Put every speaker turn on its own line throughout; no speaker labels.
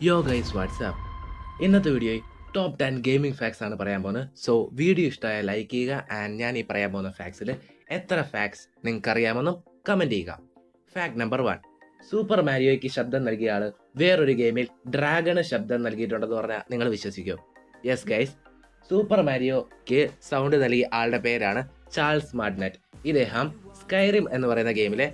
യോ guys WhatsApp ഇന്നത്തെ വീഡിയോയിൽ ടോപ്പ് 10 ഗെയിമിംഗ് ഫാക്ട്സ് ആണ് പറയാൻ പോകുന്നത്. സോ വീഡിയോ ഇഷ്ടമായ ലൈക്ക് ചെയ്യുക ആൻഡ് ഞാൻ ഈ പറയാൻ പോകുന്ന ഫാക്ട്സിൽ എത്ര ഫാക്ട്സ് നിങ്ങൾക്ക് അറിയാമെന്നും കമൻറ്റ് ചെയ്യുക. ഫാക്ട് നമ്പർ 1, സൂപ്പർ മാരിയോയ്ക്ക് ശബ്ദം നൽകിയ ആൾ വേറൊരു ഗെയിമിൽ ഡ്രാഗണ് ശബ്ദം നൽകിയിട്ടുണ്ടെന്ന് പറഞ്ഞാൽ നിങ്ങൾ വിശ്വസിക്കുമോ? യെസ് ഗൈസ്, സൂപ്പർ മാരിയോയ്ക്ക് സൗണ്ട് നൽകിയ ആളുടെ പേരാണ് ചാൾസ് മാഡ്നെറ്റ്. ഇദ്ദേഹം സ്കൈറിം എന്ന് പറയുന്ന ഗെയിമിലെ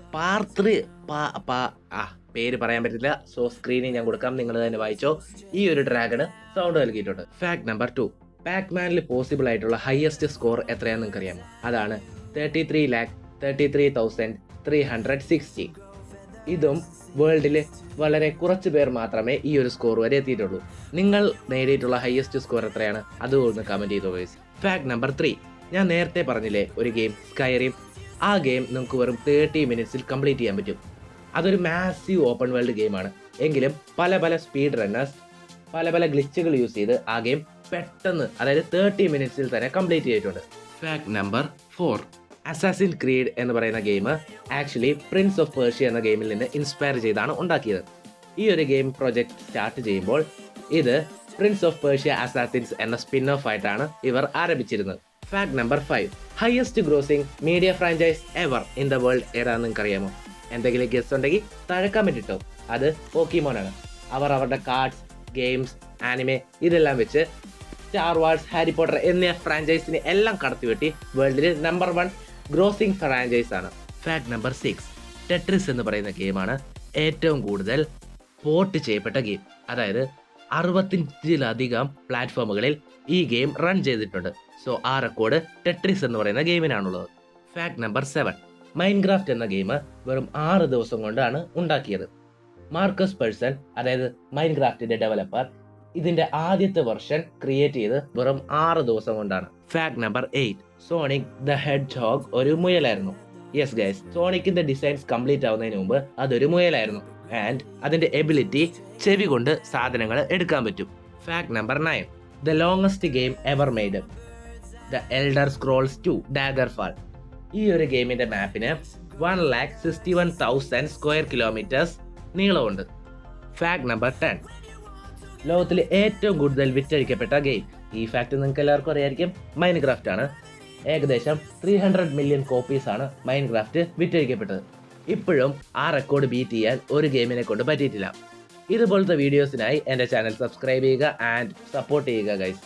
പേര് പറയാൻ പറ്റില്ല, സോ സ്ക്രീനിൽ ഞാൻ കൊടുക്കാം, നിങ്ങൾ തന്നെ വായിച്ചോ. ഈ ഒരു ഡ്രാഗണ് സൗണ്ട് നൽകിയിട്ടുണ്ട്. ഫാക്ട് നമ്പർ 2, പാക്മാനിൽ പോസിബിൾ ആയിട്ടുള്ള ഹയസ്റ്റ് സ്കോർ എത്രയാണെന്ന് നിങ്ങൾക്ക് അറിയാമോ? അതാണ് 33,33,360. ഇതും വേൾഡിൽ വളരെ കുറച്ച് പേർ മാത്രമേ ഈ ഒരു സ്കോർ വരെ എത്തിയിട്ടുള്ളൂ. നിങ്ങൾ നേടിയിട്ടുള്ള ഹയസ്റ്റ് സ്കോർ എത്രയാണ്? അതുകൊണ്ട് കമന്റ് ചെയ്തോ ഗൈസ്. ഫാക്ട് നമ്പർ 3, ഞാൻ നേരത്തെ പറഞ്ഞില്ലേ ഒരു ഗെയിം സ്കൈറിം, ആ ഗെയിം നമുക്ക് വെറും 30 മിനിറ്റ്സിൽ കംപ്ലീറ്റ് ചെയ്യാൻ പറ്റും. അതൊരു മാസീവ് ഓപ്പൺ വേൾഡ് ഗെയിമാണ്. എങ്കിലും പല സ്പീഡ് റണ്ണേഴ്സ് പല ഗ്ലിച്ചുകൾ യൂസ് ചെയ്ത് ആ ഗെയിം പെട്ടെന്ന്, അതായത് 30 മിനിറ്റ്സിൽ തന്നെ കംപ്ലീറ്റ് ചെയ്തിട്ടുണ്ട്. ഫാക്ട് നമ്പർ 4, അസാസിൻ ക്രീഡ് എന്ന് പറയുന്ന game actually Prince of Persia എന്ന ഗെയിമിൽ നിന്ന് ഇൻസ്പയർ ചെയ്താണ് ഉണ്ടാക്കിയത്. ഈ ഒരു ഗെയിം പ്രൊജക്ട് സ്റ്റാർട്ട് ചെയ്യുമ്പോൾ ഇത് പ്രിൻസ് ഓഫ് പേർഷ്യ അസാസിൻസ് എന്ന സ്പിൻ ഓഫ് ആയിട്ടാണ് ഇവർ ആരംഭിച്ചിരുന്നത്. Fact number 5, highest grossing media franchise ever in the world ഏതാണെന്ന് നിങ്ങൾക്ക് അറിയാമോ? എന്തെങ്കിലും ഗെസ് ഉണ്ടെങ്കിൽ താഴെ കമന്റ് ഇട്ടോ. അത് പോക്കിമോൺ ആണ്. അവർ അവരുടെ കാർഡ്സ്, ഗെയിംസ്, ആനിമെ ഇതെല്ലാം വെച്ച് സ്റ്റാർ വാർസ്, ഹാരി പോട്ടർ എന്നീ ഫ്രാഞ്ചൈസിനെ എല്ലാം കടത്തിവെട്ടി വേൾഡിൽ നമ്പർ 1 ഗ്രോസിംഗ് ഫ്രാഞ്ചൈസ് ആണ്. ഫാക്ട് നമ്പർ 6, ടെട്രിസ് എന്ന് പറയുന്ന ഗെയിമാണ് ഏറ്റവും കൂടുതൽ പോർട്ട് ചെയ്യപ്പെട്ട ഗെയിം. അതായത് 65-ലധികം പ്ലാറ്റ്ഫോമുകളിൽ ഈ ഗെയിം റൺ ചെയ്തിട്ടുണ്ട്. സോ ആ റെക്കോർഡ് ടെട്രിസ് എന്ന് പറയുന്ന ഗെയിമിനാണുള്ളത്. ഫാക്ട് നമ്പർ 7, മൈൻക്രാഫ്റ്റ് എന്ന ഗെയിം വെറും 6 ദിവസം കൊണ്ടാണ് ഉണ്ടാക്കിയത്. മാർക്കസ് പേഴ്സൺ, അതായത് മൈൻക്രാഫ്റ്റിന്റെ ഡെവലപ്പർ, ഇതിന്റെ ആദ്യത്തെ വെർഷൻ ക്രിയേറ്റ് ചെയ്ത് വെറും 6 ദിവസം കൊണ്ടാണ്. ഫാക്ട് നമ്പർ 8, സോണിക് ദ ഹെഡ്ജോഗ് ഒരു മുയലായിരുന്നു. യെസ് ഗൈസ്, സോണിക്കിന്റെ ഡിസൈൻസ് കംപ്ലീറ്റ് ആവുന്നതിന് മുമ്പ് അതൊരു മുയലായിരുന്നു. ആൻഡ് അതിന്റെ എബിലിറ്റി ചെവി കൊണ്ട് സാധനങ്ങൾ എടുക്കാൻ പറ്റും. Fact number 9, the longest game ever made, the elder scrolls 2 ഡാഗർഫാൾ. ഈ ഒരു ഗെയിമിന്റെ മാപ്പിന് 1,61,000 സ്ക്വയർ കിലോമീറ്റേഴ്സ് നീളമുണ്ട്. ഫാക്ട് നമ്പർ 10, ലോകത്തിലെ ഏറ്റവും കൂടുതൽ വിറ്റഴിക്കപ്പെട്ട ഗെയിം, ഈ ഫാക്ട് നിങ്ങൾക്ക് എല്ലാവർക്കും അറിയായിരിക്കും, മൈൻക്രാഫ്റ്റ് ആണ്. ഏകദേശം 300 മില്യൺ കോപ്പീസ് ആണ് മൈൻക്രാഫ്റ്റ് വിറ്റഴിക്കപ്പെട്ടത്. ഇപ്പോഴും ആ റെക്കോർഡ് ബീറ്റ് ചെയ്യാൻ ഒരു ഗെയിമിനെ കൊണ്ട് പറ്റിയിട്ടില്ല. ഇതുപോലത്തെ വീഡിയോസിനായി എൻ്റെ ചാനൽ സബ്സ്ക്രൈബ് ചെയ്യുക ആൻഡ് സപ്പോർട്ട് ചെയ്യുക ഗൈസ്.